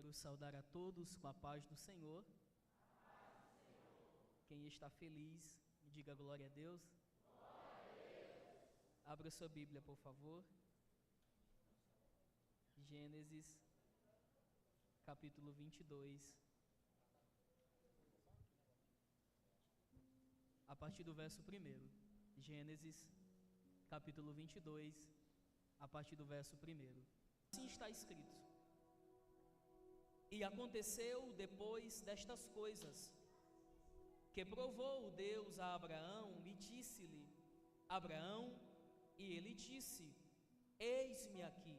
Quero saudar a todos com a paz do Senhor. Quem está feliz, diga glória a Deus. Abra sua Bíblia, por favor. Gênesis, capítulo 22. A partir do verso 1. Gênesis, capítulo 22, a partir do verso 1. Assim está escrito: E aconteceu depois destas coisas, que provou Deus a Abraão e disse-lhe: Abraão, e ele disse: Eis-me aqui.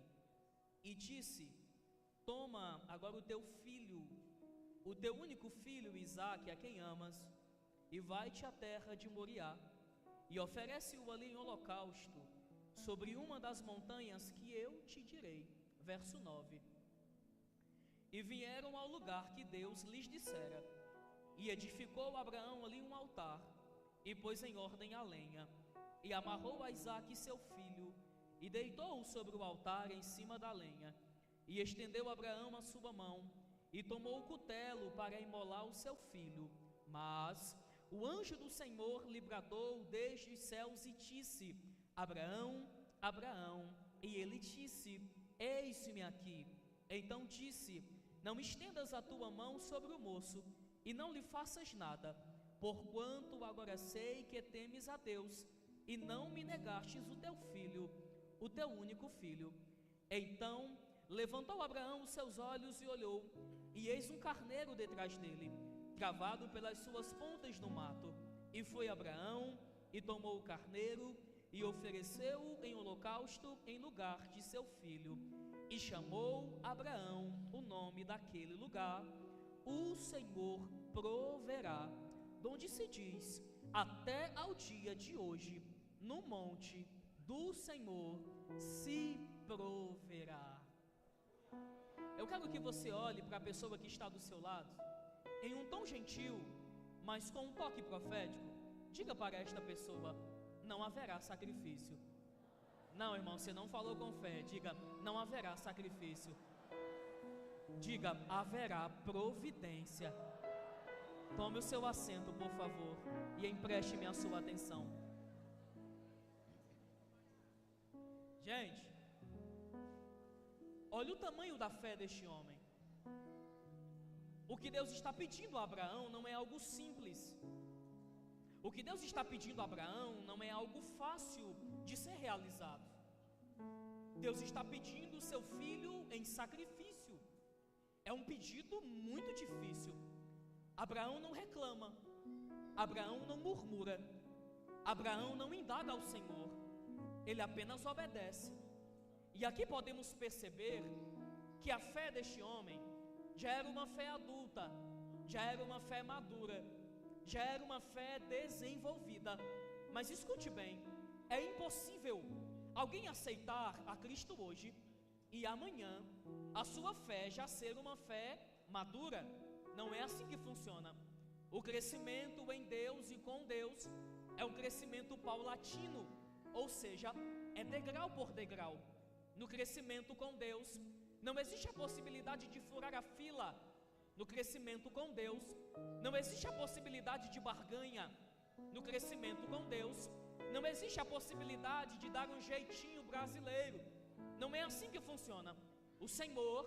E disse: Toma agora o teu filho, o teu único filho Isaque, a quem amas, e vai-te à terra de Moriá, e oferece-o ali em holocausto, sobre uma das montanhas que eu te direi. Verso 9. E vieram ao lugar que Deus lhes dissera, e edificou Abraão ali um altar, e pôs em ordem a lenha, e amarrou a Isaque seu filho, e deitou-o sobre o altar em cima da lenha, e estendeu Abraão a sua mão, e tomou o cutelo para imolar o seu filho. Mas o anjo do Senhor lhe bradou desde os céus e disse: Abraão, Abraão. E ele disse: Eis-me aqui. Então disse: Não estendas a tua mão sobre o moço, e não lhe faças nada, porquanto agora sei que temes a Deus, e não me negastes o teu filho, o teu único filho. Então levantou Abraão os seus olhos e olhou, e eis um carneiro detrás dele, travado pelas suas pontas no mato. E foi Abraão, e tomou o carneiro, e ofereceu-o em holocausto em lugar de seu filho. E chamou Abraão o nome daquele lugar: O Senhor proverá, donde se diz, até ao dia de hoje, no monte do Senhor se proverá. Eu quero que você olhe para a pessoa que está do seu lado, em um tom gentil, mas com um toque profético. Diga para esta pessoa: não haverá sacrifício. Não, irmão, você não falou com fé. Diga: não haverá sacrifício. Diga: haverá providência. Tome o seu assento, por favor, e empreste-me a sua atenção. Gente, olha o tamanho da fé deste homem. O que Deus está pedindo a Abraão não é algo simples. O que Deus está pedindo a Abraão não é algo fácil de ser realizado. Deus está pedindo o seu filho em sacrifício. É um pedido muito difícil. Abraão não reclama, Abraão não murmura, Abraão não indaga ao Senhor, ele apenas obedece. E aqui podemos perceber que a fé deste homem já era uma fé adulta, já era uma fé madura, já era uma fé desenvolvida. Mas escute bem, é impossível alguém aceitar a Cristo hoje e amanhã a sua fé já ser uma fé madura. Não é assim que funciona. O crescimento em Deus e com Deus é um crescimento paulatino, ou seja, é degrau por degrau. No crescimento com Deus não existe a possibilidade de furar a fila. No crescimento com Deus não existe a possibilidade de barganha. No crescimento com Deus não existe a possibilidade de dar um jeitinho brasileiro. Não é assim que funciona. O Senhor,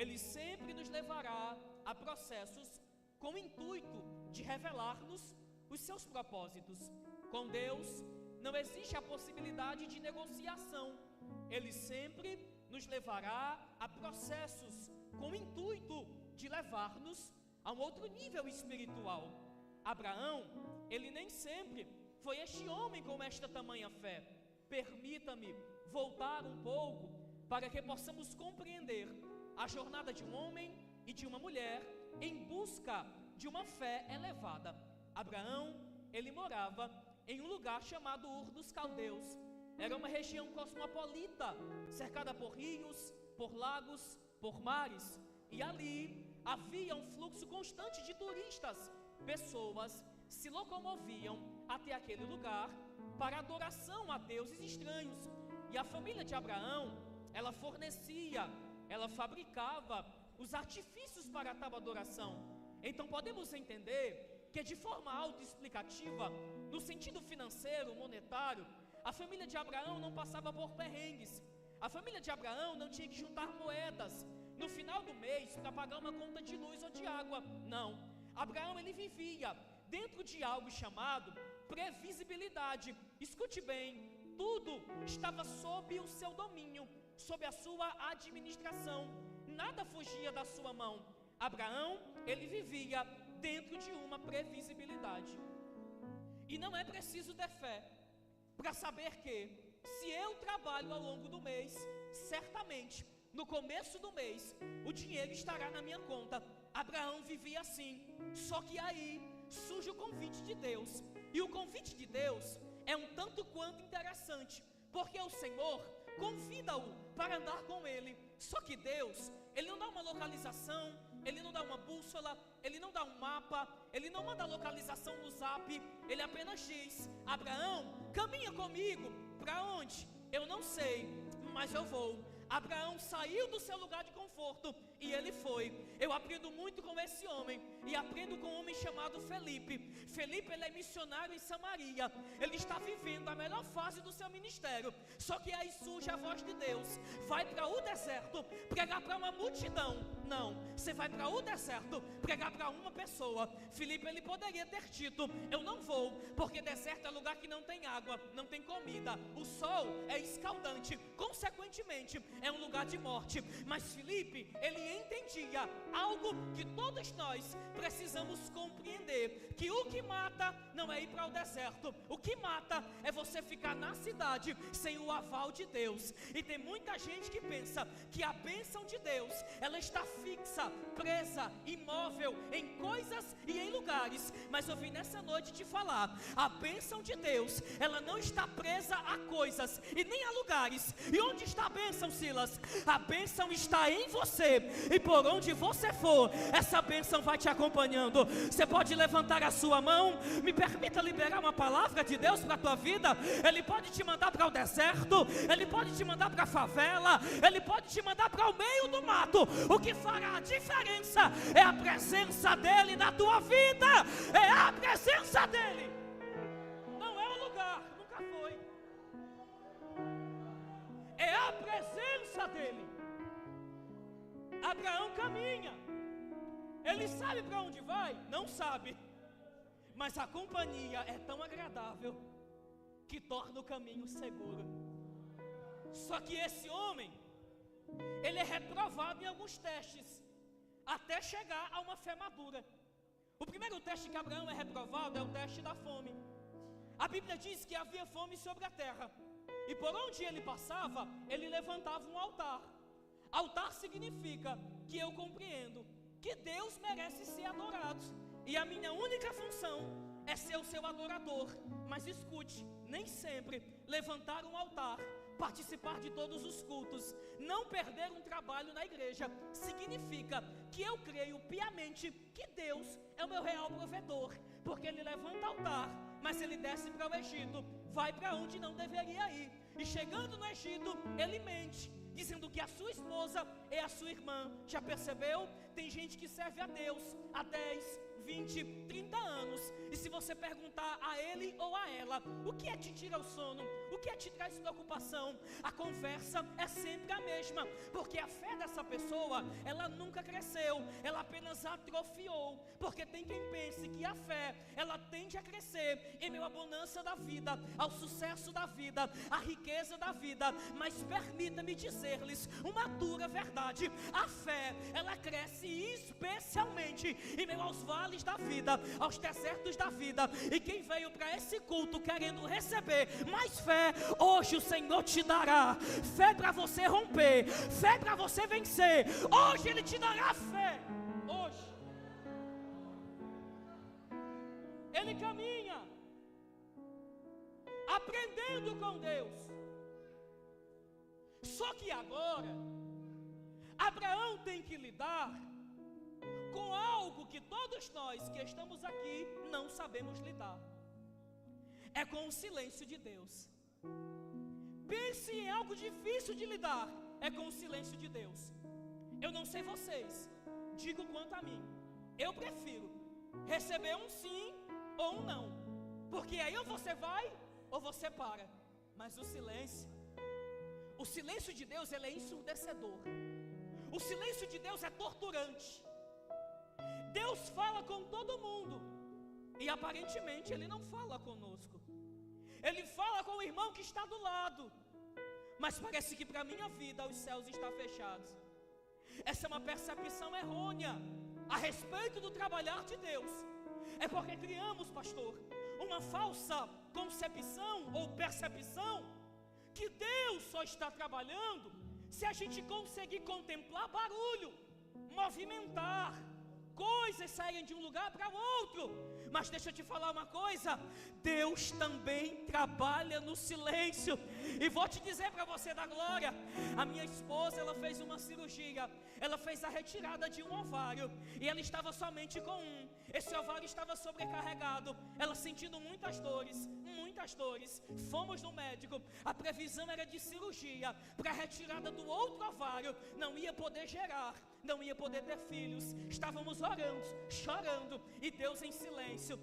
Ele sempre nos levará a processos com o intuito de revelar-nos os seus propósitos. Com Deus não existe a possibilidade de negociação. Ele sempre nos levará a processos com o intuito de levar-nos a um outro nível espiritual. Abraão, ele nem sempre foi este homem com esta tamanha fé. Permita-me voltar um pouco para que possamos compreender a jornada de um homem e de uma mulher em busca de uma fé elevada. Abraão, ele morava em um lugar chamado Ur dos Caldeus. Era uma região cosmopolita, cercada por rios, por lagos, por mares. E ali havia um fluxo constante de turistas. Pessoas se locomoviam até aquele lugar para adoração a deuses estranhos. E a família de Abraão, ela fornecia, ela fabricava os artifícios para tal adoração. Então podemos entender que de forma autoexplicativa, no sentido financeiro, monetário, a família de Abraão não passava por perrengues. A família de Abraão não tinha que juntar moedas no final do mês para pagar uma conta de luz ou de água. Não. Abraão, ele vivia dentro de algo chamado previsibilidade. Escute bem, tudo estava sob o seu domínio, sob a sua administração. Nada fugia da sua mão. Abraão, ele vivia dentro de uma previsibilidade. E não é preciso ter fé para saber que, se eu trabalho ao longo do mês, certamente, no começo do mês, o dinheiro estará na minha conta. Abraão vivia assim. Só que aí surge o convite de Deus. E o convite de Deus é um tanto quanto interessante, porque o Senhor convida-o para andar com Ele. Só que Deus, Ele não dá uma localização, Ele não dá uma bússola, Ele não dá um mapa, Ele não manda localização no zap. Ele apenas diz: Abraão, caminha comigo. Para onde? Eu não sei, mas eu vou. Abraão saiu do seu lugar de conforto e ele foi. Eu aprendo muito com esse homem, e aprendo com um homem chamado Felipe. Felipe, ele é missionário em Samaria. Ele está vivendo a melhor fase do seu ministério. Só que aí surge a voz de Deus: vai para o deserto pregar para uma multidão. Não, você vai para o deserto pregar para uma pessoa. Felipe, ele poderia ter dito: eu não vou, porque deserto é lugar que não tem água, não tem comida, o sol é escaldante, consequentemente é um lugar de morte. Mas Felipe, ele entendia algo que todos nós precisamos compreender: que o que mata não é ir para o deserto, o que mata é você ficar na cidade sem o aval de Deus. E tem muita gente que pensa que a bênção de Deus, ela está fixa, presa, imóvel em coisas e em lugares. Mas eu vim nessa noite te falar: a bênção de Deus, ela não está presa a coisas e nem a lugares. E onde está a bênção, Silas? A bênção está em você, e por onde você for, essa bênção vai te acompanhando. Você pode levantar a sua mão. Me permita liberar uma palavra de Deus para a tua vida. Ele pode te mandar para o deserto, Ele pode te mandar para a favela, Ele pode te mandar para o meio do mato. O que fará a diferença é a presença dEle na tua vida. É a presença dEle, não é o lugar, nunca foi. É a presença dEle. Abraão caminha. Ele sabe para onde vai? Não sabe. Mas a companhia é tão agradável que torna o caminho seguro. Só que esse homem, ele é reprovado em alguns testes, até chegar a uma fé madura. O primeiro teste que Abraão é reprovado é o teste da fome. A Bíblia diz que havia fome sobre a terra, e por onde ele passava, ele levantava um altar. Altar significa que eu compreendo que Deus merece ser adorado, e a minha única função é ser o seu adorador. Mas escute, nem sempre levantar um altar, participar de todos os cultos, não perder um trabalho na igreja, significa que eu creio piamente que Deus é o meu real provedor. Porque ele levanta altar, mas ele desce para o Egito, vai para onde não deveria ir, e chegando no Egito, ele mente, dizendo que a sua esposa é a sua irmã. Já percebeu? Tem gente que serve a Deus há 10, 20, 30 anos, e se você perguntar a ele ou a ela: o que é que te tira o sono? O que é que te traz preocupação? A conversa é sempre a mesma, porque a fé dessa pessoa, ela nunca cresceu, ela apenas atrofiou. Porque tem quem pense que a fé, ela tende a crescer em meio à bonança da vida, ao sucesso da vida, à riqueza da vida. Mas permita-me dizer-lhes uma dura verdade: a fé, ela cresce especialmente em meio aos vales da vida, aos desertos da vida. E quem veio para esse culto querendo receber mais fé, hoje o Senhor te dará fé para você romper, fé para você vencer. Hoje Ele te dará fé. Hoje ele caminha aprendendo com Deus. Só que agora Abraão tem que lidar com algo que todos nós que estamos aqui não sabemos lidar. É com o silêncio de Deus. Pense em algo difícil de lidar. É com o silêncio de Deus. Eu não sei vocês, digo quanto a mim, eu prefiro receber um sim ou um não, porque aí ou você vai ou você para. Mas o silêncio de Deus, ele é ensurdecedor. O silêncio de Deus é torturante. Deus fala com todo mundo e aparentemente Ele não fala conosco. Ele fala com o irmão que está do lado, mas parece que para a minha vida os céus estão fechados. Essa é uma percepção errônea a respeito do trabalhar de Deus. É porque criamos, pastor, uma falsa concepção ou percepção que Deus só está trabalhando se a gente conseguir contemplar barulho, movimentar, coisas saírem de um lugar para o outro. Mas deixa eu te falar uma coisa, Deus também trabalha no silêncio. E vou te dizer para você da glória, a minha esposa, ela fez uma cirurgia, ela fez a retirada de um ovário, e ela estava somente com um. Esse ovário estava sobrecarregado, ela sentindo muitas dores. Fomos no médico, a previsão era de cirurgia, para a retirada do outro ovário, não ia poder gerar, não ia poder ter filhos. Estávamos orando, chorando, e Deus em silêncio.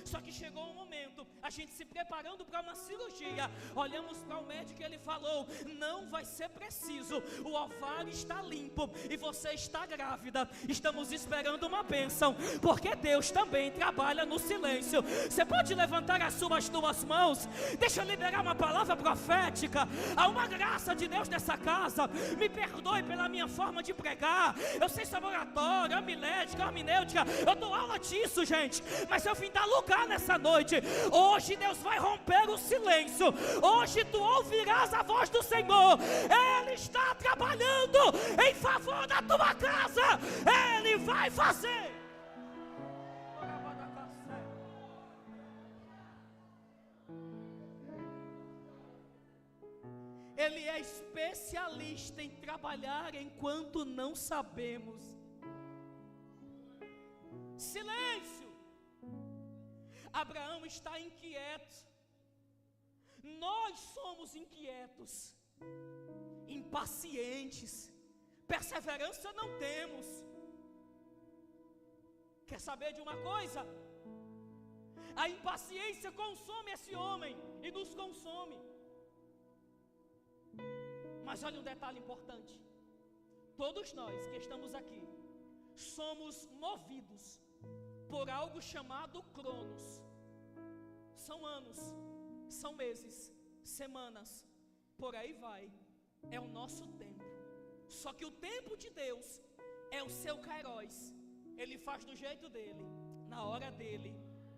Só que chegou um momento, a gente se preparando para uma cirurgia, olhamos para o médico e ele falou: não vai ser preciso, o ovário está limpo e você está grávida. Estamos esperando uma bênção, porque Deus também trabalha no silêncio. Você pode levantar as suas duas mãos? Deixa eu liberar uma palavra profética. Há uma graça de Deus nessa casa. Me perdoe pela minha forma de pregar, eu sei sobre oratória, homilética, hermenêutica, eu dou aula disso, gente, mas eu vim dar lugar nessa noite. Hoje Deus vai romper o silêncio. Hoje tu ouvirás a voz do Senhor. Ele está trabalhando em favor da tua casa. Ele vai fazer. Ele é especialista em trabalhar enquanto não sabemos. Silêncio. Abraão está inquieto. Nós somos inquietos, impacientes, perseverança não temos. Quer saber de uma coisa? A impaciência consome esse homem e nos consome. Mas olha um detalhe importante: todos nós que estamos aqui somos movidos por algo chamado Cronos. São anos, são meses, semanas, por aí vai. É o nosso tempo. Só que o tempo de Deus é o seu Kairos. Ele faz do jeito dele, na hora dele,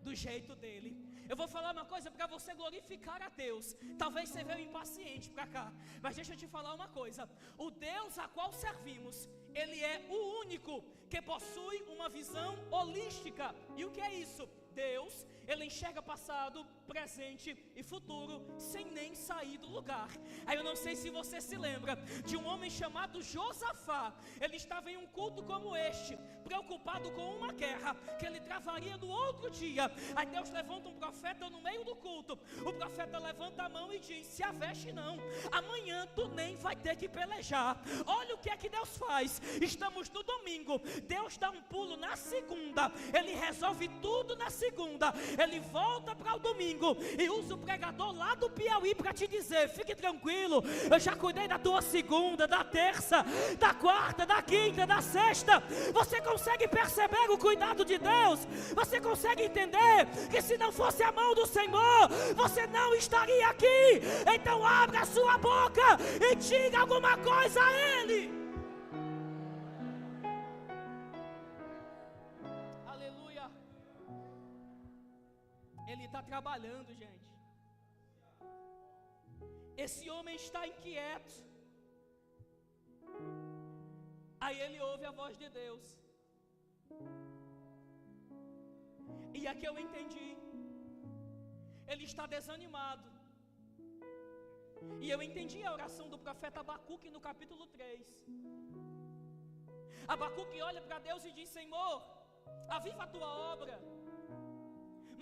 do jeito dele. Eu vou falar uma coisa para você glorificar a Deus. Talvez você veio impaciente para cá, mas deixa eu te falar uma coisa: o Deus a qual servimos, Ele é o único que possui uma visão holística. E o que é isso? Deus, Ele enxerga passado, presente e futuro sem nem sair do lugar. Aí eu não sei se você se lembra de um homem chamado Josafá. Ele estava em um culto como este, preocupado com uma guerra que ele travaria no outro dia. Aí Deus levanta um profeta no meio do culto. O profeta levanta a mão e diz: se aveste não, amanhã tu nem vai ter que pelejar. Olha o que é que Deus faz. Estamos no domingo, Deus dá um pulo na segunda, Ele resolve tudo na segunda, Ele volta para o domingo e usa o pregador lá do Piauí para te dizer: fique tranquilo, eu já cuidei da tua segunda, da terça, da quarta, da quinta, da sexta. Você consegue perceber o cuidado de Deus? Você consegue entender que se não fosse a mão do Senhor, você não estaria aqui? Então abra a sua boca e diga alguma coisa a Ele. Aleluia. Ele está trabalhando, gente. Esse homem está inquieto. Aí ele ouve a voz de Deus. E aqui eu entendi. Ele está desanimado. E eu entendi a oração do profeta Abacuque no capítulo 3. Abacuque olha para Deus e diz: Senhor, aviva a tua obra.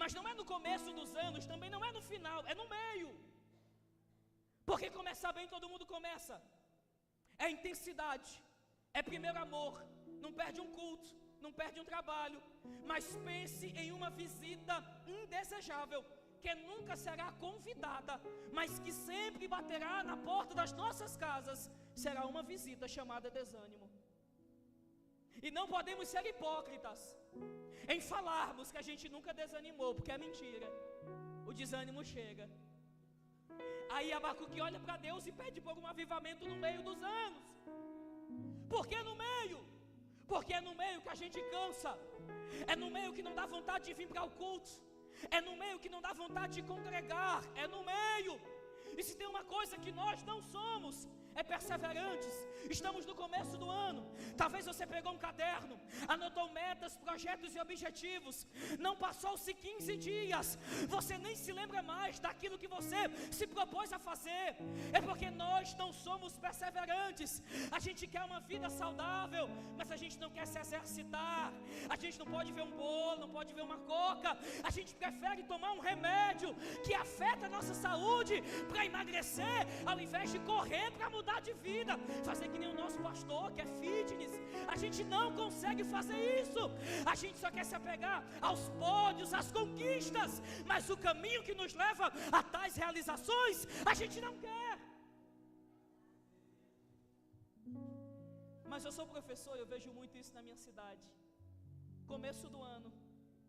Mas não é no começo dos anos, também não é no final, é no meio. Porque começar bem todo mundo começa. é intensidade, é primeiro amor. Não perde um culto, não perde um trabalho, mas pense em uma visita indesejável, que nunca será convidada, mas que sempre baterá na porta das nossas casas. Será uma visita chamada desânimo. E não podemos ser hipócritas em falarmos que a gente nunca desanimou, porque é mentira. O desânimo chega. Aí Abacuque olha para Deus e pede por um avivamento no meio dos anos. Por que no meio? Porque é no meio que a gente cansa. É no meio que não dá vontade de vir para o culto. É no meio que não dá vontade de congregar. É no meio. E se tem uma coisa que nós não somos, é perseverantes. Estamos no começo do ano. Talvez você pegou um caderno, anotou metas, projetos e objetivos. Não passou-se 15 dias, você nem se lembra mais daquilo que você se propôs a fazer. É porque nós não somos perseverantes. A gente quer uma vida saudável, mas a gente não quer se exercitar. A gente não pode ver um bolo, não pode ver uma coca. A gente prefere tomar um remédio que afeta a nossa saúde para emagrecer, ao invés de correr para mudar de vida, fazer que nem o nosso pastor que é fitness. A gente não consegue fazer isso. A gente só quer se apegar aos pódios, às conquistas, mas o caminho que nos leva a tais realizações, a gente não quer. Mas eu sou professor e eu vejo muito isso na minha cidade. Começo do ano,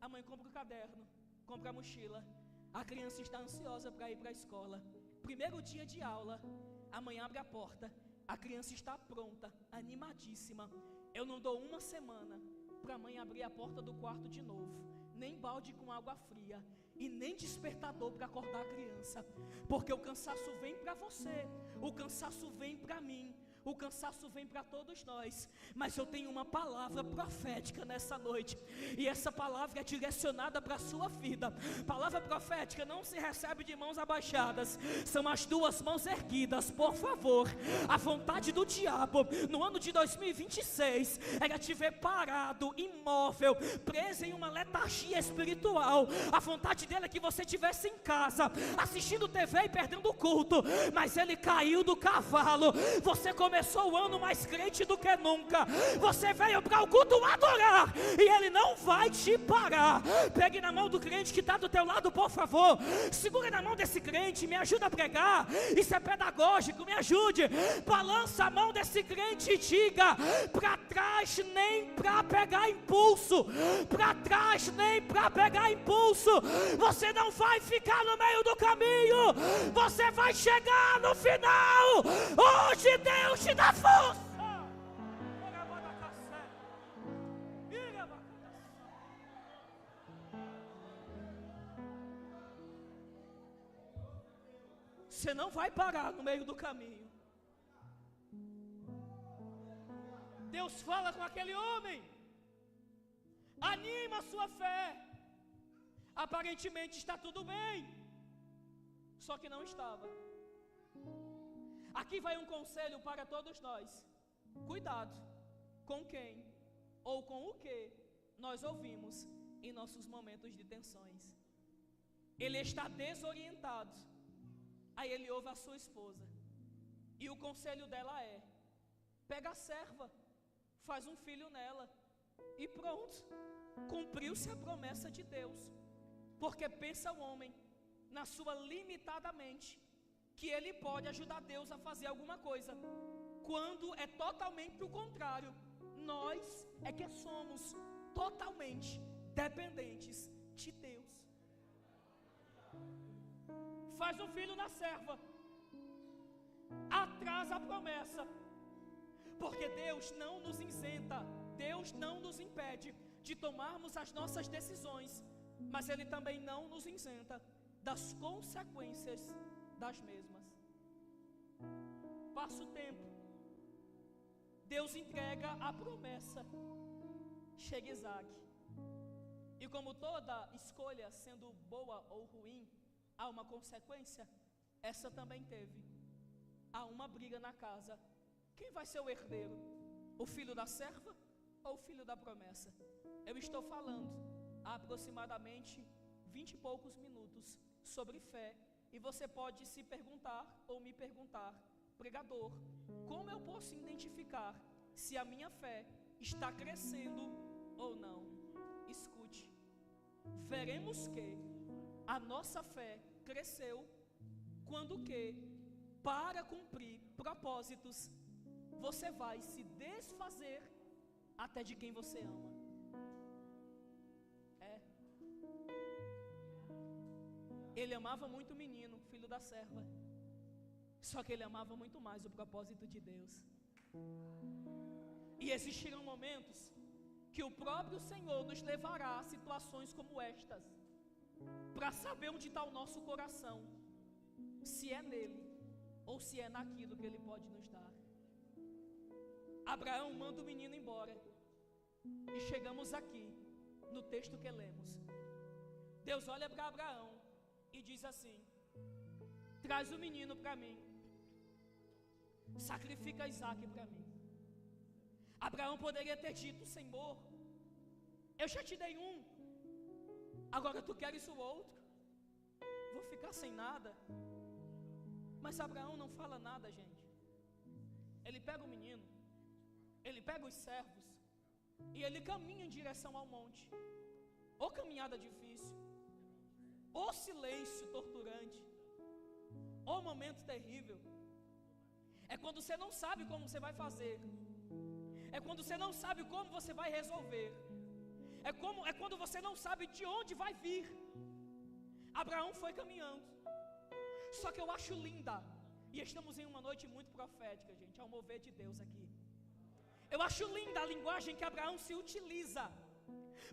a mãe compra o caderno, compra a mochila, a criança está ansiosa para ir para a escola. Primeiro dia de aula, a mãe abre a porta, a criança está pronta, animadíssima. Eu não dou uma semana para a mãe abrir a porta do quarto de novo, nem balde com água fria e nem despertador para acordar a criança, porque o cansaço vem para você, o cansaço vem para mim, o cansaço vem para todos nós. Mas eu tenho uma palavra profética nessa noite, e essa palavra é direcionada para a sua vida. Palavra profética não se recebe de mãos abaixadas, são as duas mãos erguidas. Por favor, a vontade do diabo no ano de 2026 era te ver parado, imóvel, preso em uma letargia espiritual. A vontade dele é que você estivesse em casa assistindo TV e perdendo o culto, mas ele caiu do cavalo. Você começou o ano mais crente do que nunca. Você veio para o culto adorar e ele não vai te parar. Pegue na mão do crente que está do teu lado, por favor. Segura na mão desse crente, me ajuda a pregar. Isso é pedagógico, me ajude. Balança a mão desse crente e diga: para trás nem para pegar impulso. Para trás nem para pegar impulso. Você não vai ficar no meio do caminho. Você vai chegar no final. Hoje Deus te dá força. Você não vai parar no meio do caminho. Deus fala com aquele homem, anima a sua fé. Aparentemente está tudo bem, só que não estava. Aqui vai um conselho para todos nós. Cuidado com quem ou com o que nós ouvimos em nossos momentos de tensões. Ele está desorientado, aí ele ouve a sua esposa, e o conselho dela é: pega a serva, faz um filho nela, e pronto, cumpriu-se a promessa de Deus. Porque pensa o homem, na sua limitada mente, que ele pode ajudar Deus a fazer alguma coisa, quando é totalmente o contrário. Nós é que somos totalmente dependentes de Deus. Faz um filho na serva, atrasa a promessa, porque Deus não nos isenta, Deus não nos impede de tomarmos as nossas decisões, mas Ele também não nos isenta das consequências das mesmas. Passa o tempo, Deus entrega a promessa, chega Isaac, e como toda escolha, sendo boa ou ruim, há uma consequência, essa também teve. Há uma briga na casa. Quem vai ser o herdeiro? O filho da serva ou o filho da promessa? Eu estou falando há aproximadamente 20 e poucos minutos sobre fé, e você pode se perguntar ou me perguntar: pregador, como eu posso identificar se a minha fé está crescendo ou não? Escute, veremos que a nossa fé cresceu quando que, para cumprir propósitos, você vai se desfazer até de quem você ama. Ele amava muito o menino, filho da serva. Só que ele amava muito mais o propósito de Deus. E existirão momentos que o próprio Senhor nos levará a situações como estas, para saber onde está o nosso coração, se é nele ou se é naquilo que ele pode nos dar. Abraão manda o menino embora. E chegamos aqui, no texto que lemos. Deus olha para Abraão e diz assim: traz o menino para mim, sacrifica Isaac para mim. Abraão poderia ter dito: Senhor, eu já te dei um, agora tu queres o outro, vou ficar sem nada. Mas Abraão não fala nada, gente. Ele pega o menino, ele pega os servos e ele caminha em direção ao monte. Ou caminhada difícil, ou silêncio torturante, ou momento terrível. É quando você não sabe como você vai fazer, é quando você não sabe como você vai resolver, é quando você não sabe de onde vai vir. Abraão foi caminhando. Só que eu acho linda, e estamos em uma noite muito profética, gente, ao mover de Deus aqui. Eu acho linda a linguagem que Abraão se utiliza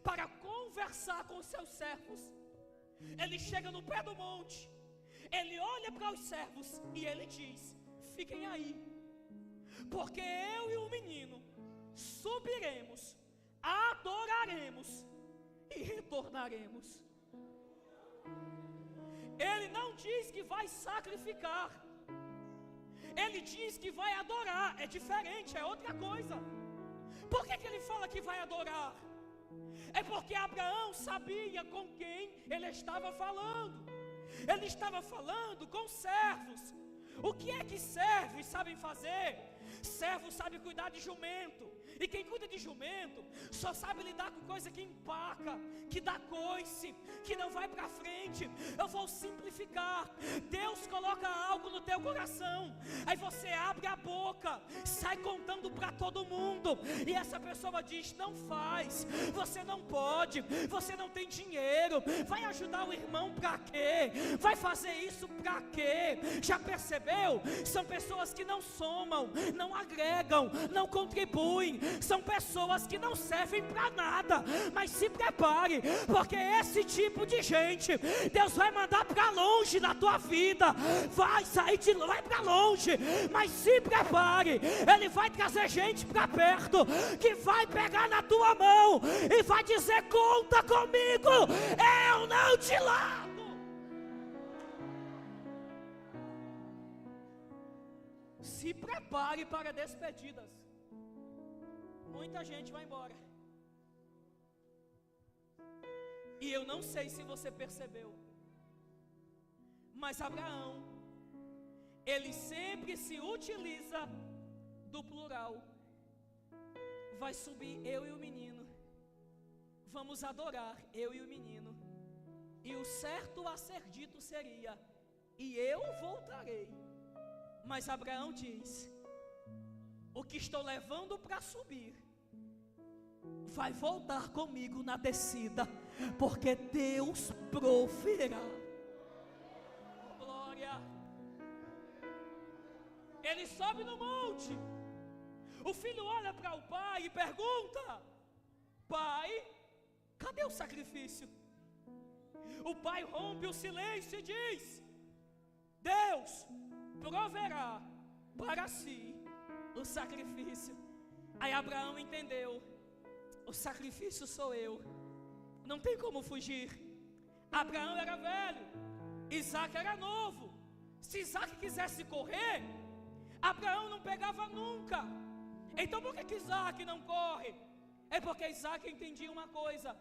para conversar com os seus servos. Ele chega no pé do monte, ele olha para os servos e ele diz: fiquem aí, porque eu e o menino subiremos, adoraremos e retornaremos. Ele não diz que vai sacrificar, ele diz que vai adorar. É diferente, é outra coisa. Por que ele fala que vai adorar? É porque Abraão sabia com quem ele estava falando. Ele estava falando com servos. O que é que servos sabem fazer? Servo sabe cuidar de jumento. E quem cuida de jumento só sabe lidar com coisa que empaca, que dá coice, que não vai para frente. Eu vou simplificar. Deus coloca algo no teu coração, aí você abre a boca, sai contando para todo mundo, e essa pessoa diz: não faz, você não pode, você não tem dinheiro, vai ajudar o irmão para quê? Vai fazer isso para quê? Já percebeu? São pessoas que não somam, não agregam, não contribuem. São pessoas que não servem para nada. Mas se prepare, porque esse tipo de gente Deus vai mandar para longe na tua vida. Vai sair de lá, vai para longe. Mas se prepare, Ele vai trazer gente para perto, que vai pegar na tua mão e vai dizer: conta comigo, eu não te largo. Se prepare para despedidas. Muita gente vai embora. E eu não sei se você percebeu, mas Abraão, ele sempre se utiliza do plural. Vai subir eu e o menino, vamos adorar eu e o menino. E o certo a ser dito seria: e eu voltarei. Mas Abraão diz: o que estou levando para subir vai voltar comigo na descida, porque Deus proverá. Glória. Ele sobe no monte. O filho olha para o pai e pergunta: pai, cadê o sacrifício? O pai rompe o silêncio e diz: Deus proverá para si o sacrifício. Aí Abraão entendeu: o sacrifício sou eu, não tem como fugir. Abraão era velho, Isaac era novo. Se Isaac quisesse correr, Abraão não pegava nunca. Então por que Isaac não corre? É porque Isaac entendia uma coisa: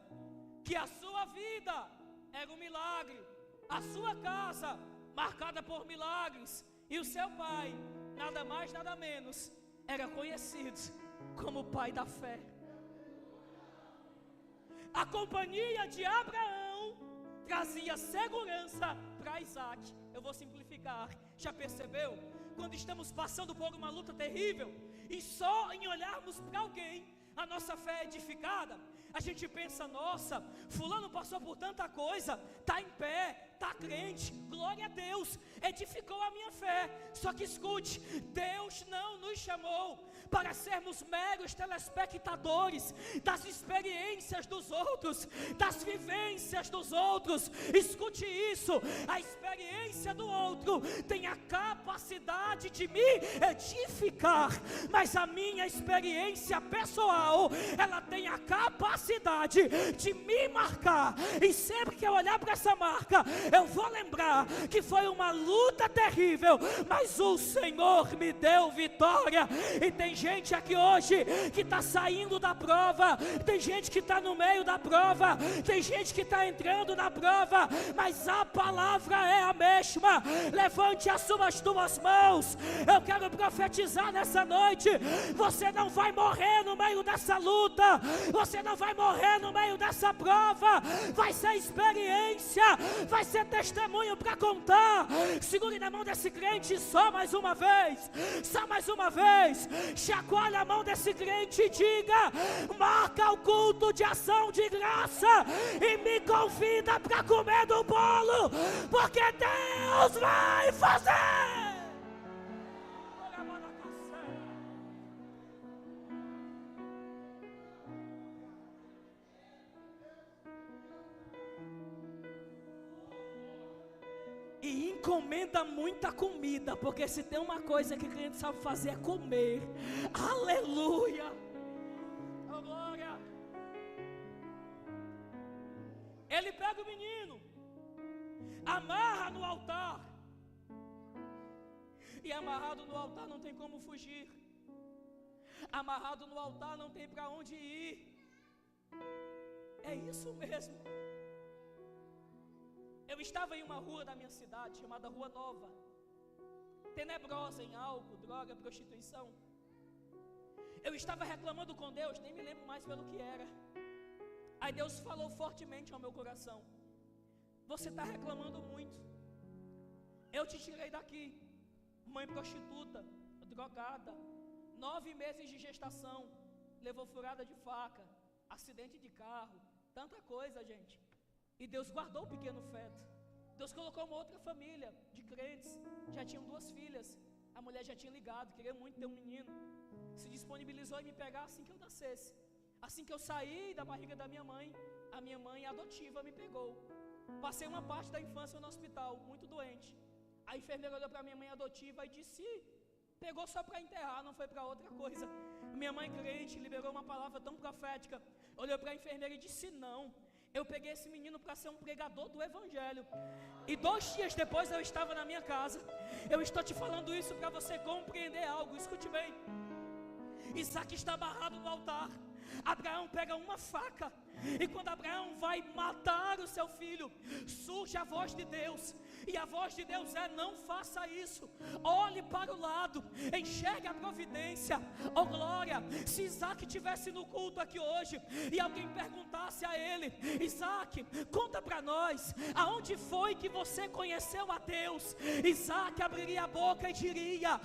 que a sua vida era um milagre, a sua casa marcada por milagres, e o seu pai nada mais, nada menos, era conhecido como o pai da fé. A companhia de Abraão trazia segurança para Isaac. Eu vou simplificar. Já percebeu? Quando estamos passando por uma luta terrível e só em olharmos para alguém a nossa fé é edificada, a gente pensa: nossa, fulano passou por tanta coisa, está em pé, está crente, glória a Deus, edificou a minha fé. Só que escute, Deus não nos chamou para sermos meros telespectadores das experiências dos outros, das vivências dos outros. Escute isso, a experiência do outro tem a capacidade de me edificar, mas a minha experiência pessoal, ela tem a capacidade de me marcar, e sempre que eu olhar para essa marca, eu vou lembrar que foi uma luta terrível, mas o Senhor me deu vitória. E tem gente aqui hoje que está saindo da prova, tem gente que está no meio da prova, tem gente que está entrando na prova, mas a palavra é a mesma. Levante as suas duas mãos, eu quero profetizar nessa noite: você não vai morrer no meio dessa luta, você não vai morrer no meio dessa prova, vai ser experiência, vai ser testemunho para contar. Segure na mão desse crente só mais uma vez, só mais uma vez, chacoalha a mão desse crente e diga: marca o culto de ação de graça e me convida para comer do bolo, porque Deus vai fazer. E encomenda muita comida, porque se tem uma coisa que o cliente sabe fazer é comer. Aleluia! Oh, glória! Ele pega o menino, amarra no altar, e amarrado no altar não tem como fugir, amarrado no altar não tem para onde ir. É isso mesmo. Eu estava em uma rua da minha cidade, chamada Rua Nova, tenebrosa em álcool, droga, prostituição. Eu estava reclamando com Deus, nem me lembro mais pelo que era. Aí Deus falou fortemente ao meu coração: você está reclamando muito, eu te tirei daqui, mãe prostituta, drogada, 9 meses de gestação, levou furada de faca, acidente de carro, tanta coisa, gente. E Deus guardou o pequeno feto. Deus colocou uma outra família de crentes, já tinham 2 filhas, a mulher já tinha ligado, queria muito ter um menino, se disponibilizou em me pegar assim que eu nascesse. Assim que eu saí da barriga da minha mãe, a minha mãe adotiva me pegou. Passei uma parte da infância no hospital, muito doente. A enfermeira olhou para minha mãe adotiva e disse: pegou só para enterrar, não foi para outra coisa. Minha mãe crente liberou uma palavra tão profética, olhou para a enfermeira e disse: não, eu peguei esse menino para ser um pregador do evangelho. E 2 dias depois eu estava na minha casa. Eu estou te falando isso para você compreender algo, escute bem. Isaac está amarrado no altar. Abraão pega uma faca, e quando Abraão vai matar o seu filho, surge a voz de Deus, e a voz de Deus é: não faça isso, olhe para o lado, enxergue a providência. Oh glória, se Isaac estivesse no culto aqui hoje, e alguém perguntasse a ele: Isaac, conta para nós, aonde foi que você conheceu a Deus? Isaac abriria a boca e diria: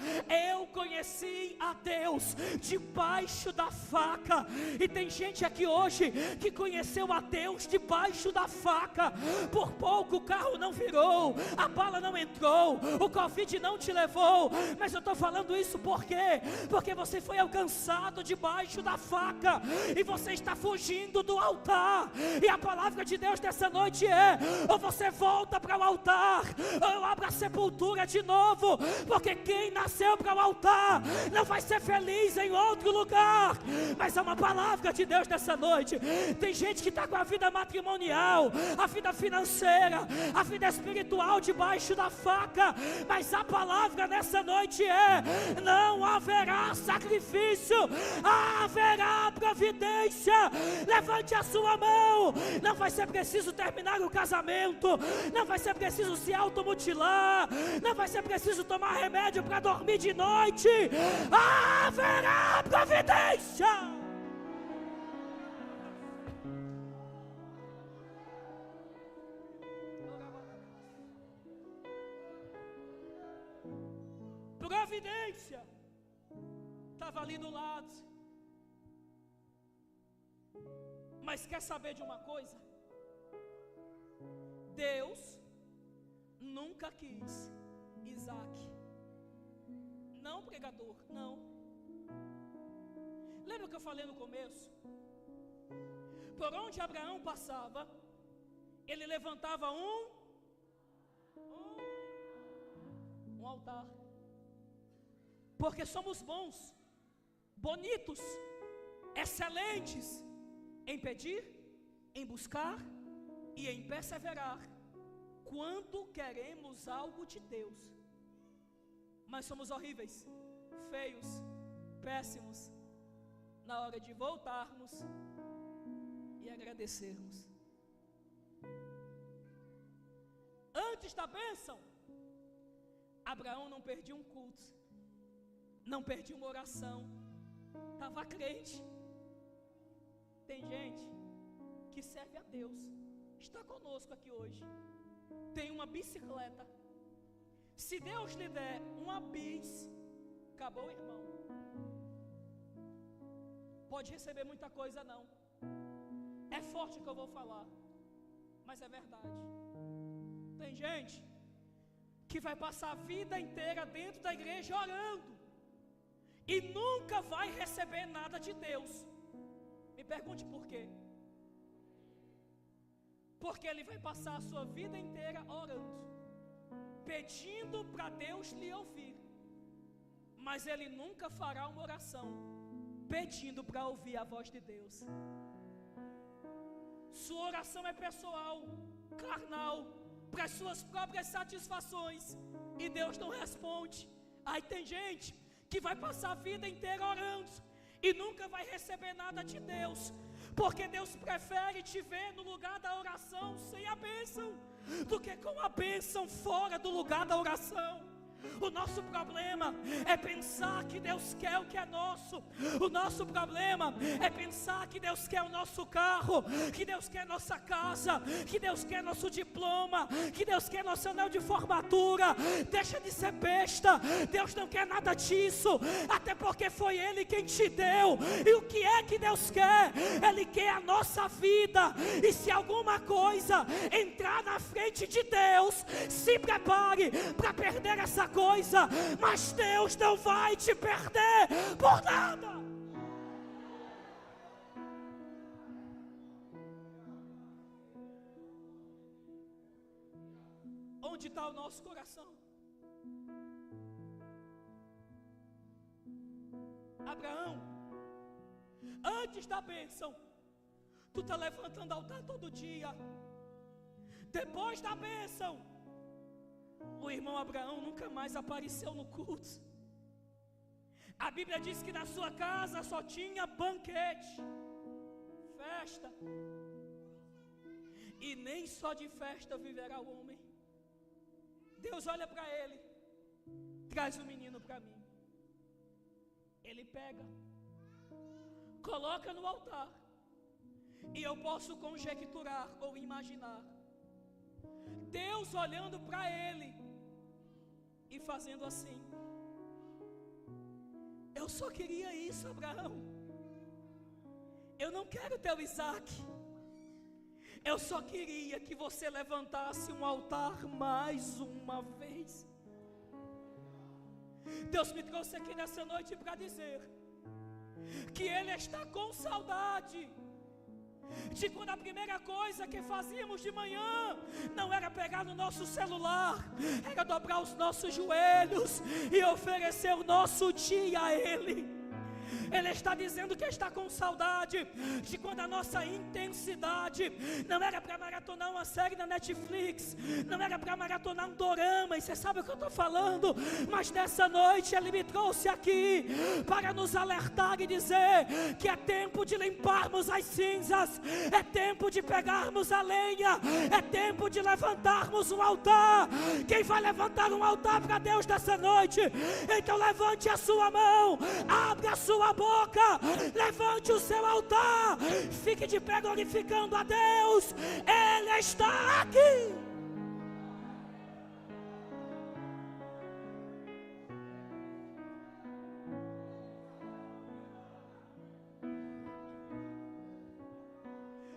eu conheci a Deus debaixo da faca. E tem gente aqui hoje que conheceu a Deus debaixo da faca. Por pouco o carro não virou, a bala não entrou, o Covid não te levou. Mas eu estou falando isso por quê? Porque você foi alcançado debaixo da faca, e você está fugindo do altar. E a palavra de Deus dessa noite é: ou você volta para o altar, ou eu abro a sepultura de novo. Porque quem nasceu para o altar não vai ser feliz em outro lugar. Mas é uma palavra de Deus nessa noite. Tem gente que está com a vida matrimonial, a vida financeira, a vida espiritual debaixo da faca, mas a palavra nessa noite é: não haverá sacrifício, haverá providência. Levante a sua mão. Não vai ser preciso terminar o casamento, não vai ser preciso se automutilar, não vai ser preciso tomar remédio para dormir de noite. Haverá providência. Providência. Estava ali do lado. Mas quer saber de uma coisa? Deus nunca quis Isaac. Não, pregador, não. Lembra que eu falei no começo? Por onde Abraão passava, ele levantava um altar. Porque somos bons, bonitos, excelentes em pedir, em buscar e em perseverar quando queremos algo de Deus. Mas somos horríveis, feios, péssimos na hora de voltarmos e agradecermos. Antes da bênção, Abraão não perdia um culto, não perdia uma oração, estava crente. Tem gente que serve a Deus, está conosco aqui hoje, tem uma bicicleta. Se Deus lhe der uma bis, acabou, irmão. Pode receber muita coisa não. É forte o que eu vou falar, mas é verdade. Tem gente que vai passar a vida inteira dentro da igreja orando e nunca vai receber nada de Deus. Me pergunte por quê? Porque ele vai passar a sua vida inteira orando, pedindo para Deus lhe ouvir, mas ele nunca fará uma oração pedindo para ouvir a voz de Deus. Sua oração é pessoal, carnal, para as suas próprias satisfações, e Deus não responde. Aí tem gente que vai passar a vida inteira orando e nunca vai receber nada de Deus, porque Deus prefere te ver no lugar da oração sem a bênção, do que com a bênção fora do lugar da oração. O nosso problema é pensar que Deus quer o que é nosso. O nosso problema é pensar que Deus quer o nosso carro, que Deus quer nossa casa, que Deus quer nosso diploma, que Deus quer nosso anel de formatura. Deixa de ser besta. Deus não quer nada disso, até porque foi Ele quem te deu. E o que é que Deus quer? Ele quer a nossa vida. E se alguma coisa entrar na frente de Deus, se prepare para perder essa coisa, mas Deus não vai te perder por nada. Onde está o nosso coração? Abraão, antes da bênção, tu está levantando altar todo dia. Depois da bênção, o irmão Abraão nunca mais apareceu no culto. A Bíblia diz que na sua casa só tinha banquete, festa. E nem só de festa viverá o homem. Deus olha para ele, traz o menino para mim. Ele pega, coloca no altar, e eu posso conjecturar ou imaginar Deus olhando para ele e fazendo assim: eu só queria isso, Abraão. Eu não quero teu Isaac. Eu só queria que você levantasse um altar mais uma vez. Deus me trouxe aqui nessa noite para dizer que Ele está com saudade de quando a primeira coisa que fazíamos de manhã não era pegar no nosso celular, era dobrar os nossos joelhos e oferecer o nosso dia a Ele. Ele está dizendo que está com saudade de quando a nossa intensidade não era para maratonar uma série na Netflix, não era para maratonar um dorama, e você sabe o que eu estou falando, mas nessa noite Ele me trouxe aqui para nos alertar e dizer que é tempo de limparmos as cinzas, é tempo de pegarmos a lenha, é tempo de levantarmos um altar. Quem vai levantar um altar para Deus nessa noite? Então levante a sua mão, abre a sua boca, levante o seu altar, fique de pé glorificando a Deus. Ele está aqui.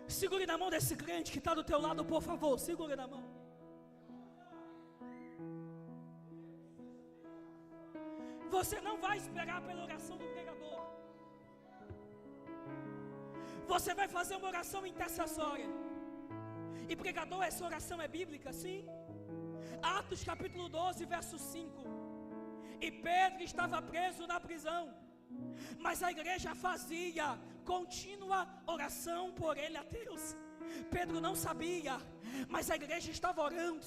Segure na mão desse crente que está do teu lado, por favor, segure na mão. Você não vai esperar pela oração do pregador. Você vai fazer uma oração intercessória. E pregador, essa oração é bíblica, sim? Atos capítulo 12, verso 5. E Pedro estava preso na prisão, mas a igreja fazia contínua oração por ele a Deus. Pedro não sabia, mas a igreja estava orando.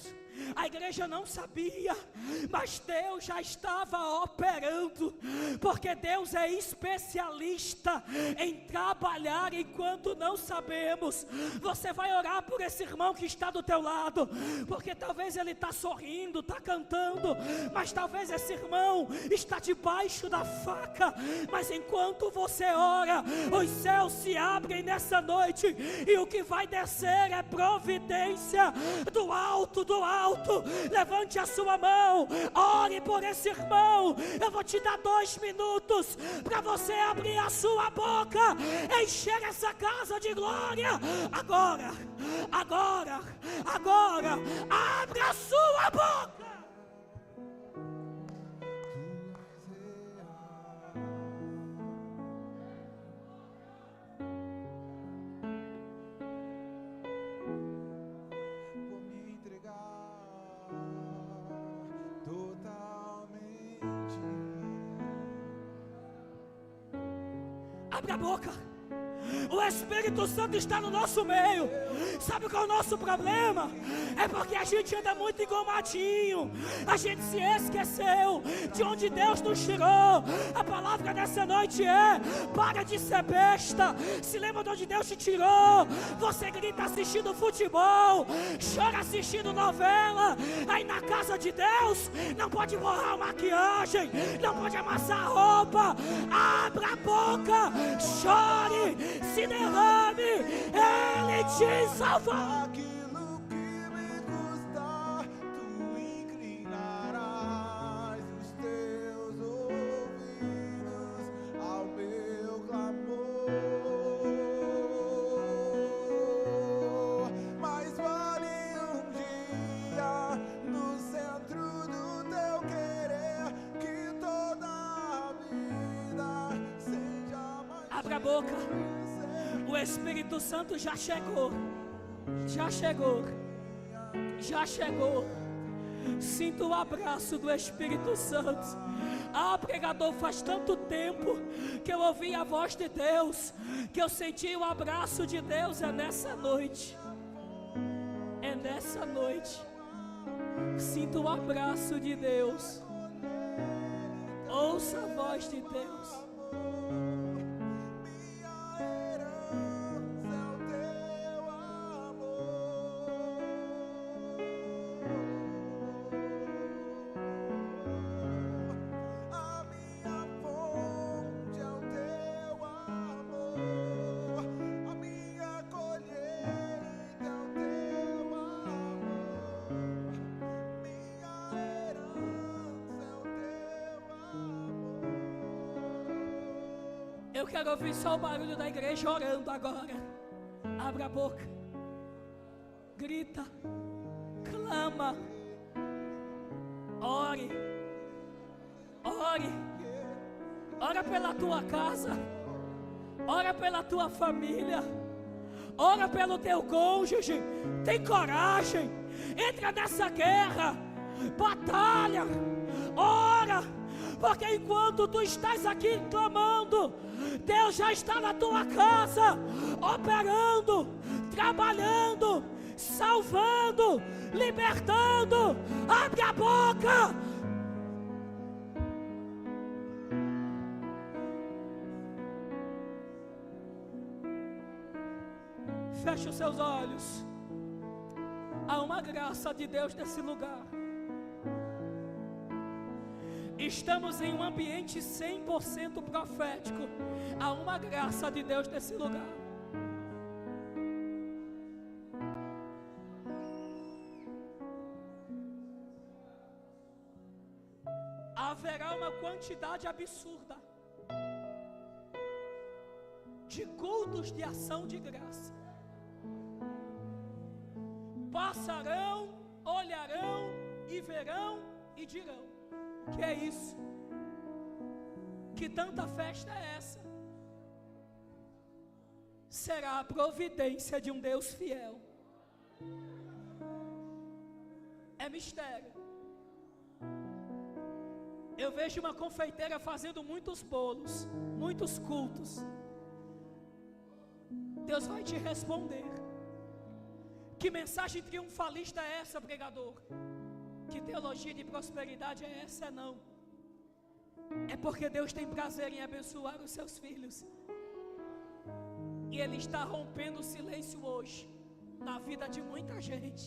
A igreja não sabia, mas Deus já estava operando, porque Deus é especialista em trabalhar enquanto não sabemos. Você vai orar por esse irmão que está do teu lado, porque talvez ele está sorrindo, está cantando, mas talvez esse irmão está debaixo da faca. Mas enquanto você ora, os céus se abrem nessa noite, e o que vai descer é providência do alto, do alto. Levante a sua mão, ore por esse irmão. Eu vou te dar 2 minutos para você abrir a sua boca, encher essa casa de glória. Agora, agora, agora, abre a sua boca. Abre a boca. O Espírito Santo está no nosso meio. Sabe qual é o nosso problema? É porque a gente anda muito engomadinho. A gente se esqueceu de onde Deus nos tirou. A palavra dessa noite é: para de ser besta. Se lembra de onde Deus te tirou. Você grita assistindo futebol, chora assistindo novela. Aí na casa de Deus não pode borrar maquiagem, não pode amassar roupa. Abra a boca, chore, se derrame, Ele te salva. Aquilo que me custar, tu inclinarás os teus ouvidos ao meu clamor. Mais vale dia no centro do teu querer que toda a vida seja mais. Abra a boca. O Espírito Santo já chegou. Já chegou. Já chegou. Sinta o abraço do Espírito Santo. Ah, pregador, faz tanto tempo que eu ouvi a voz de Deus, que eu senti o abraço de Deus. É nessa noite. É nessa noite. Sinta o abraço de Deus. Ouça a voz de Deus. Eu quero ouvir só o barulho da igreja orando agora. Abra a boca. Grita. Clama. Ore. Ore. Ora pela tua casa. Ora pela tua família. Ora pelo teu cônjuge. Tem coragem. Entra nessa guerra. Batalha. Ora. porque enquanto tu estás aqui clamando, Deus já está na tua casa, operando, trabalhando, salvando, libertando. Abre a boca. Feche os seus olhos. Há uma graça de Deus nesse lugar. Estamos em um ambiente 100% profético. Há uma graça de Deus nesse lugar. Haverá uma quantidade absurda de cultos de ação de graça. Passarão, olharão e verão e dirão: que é isso? Que tanta festa é essa? Será a providência de um Deus fiel. É mistério. Eu vejo uma confeiteira fazendo muitos bolos, muitos cultos. Deus vai te responder. Que mensagem triunfalista é essa, pregador? Que teologia de prosperidade é essa? Não. É porque Deus tem prazer em abençoar os seus filhos. E Ele está rompendo o silêncio hoje na vida de muita gente.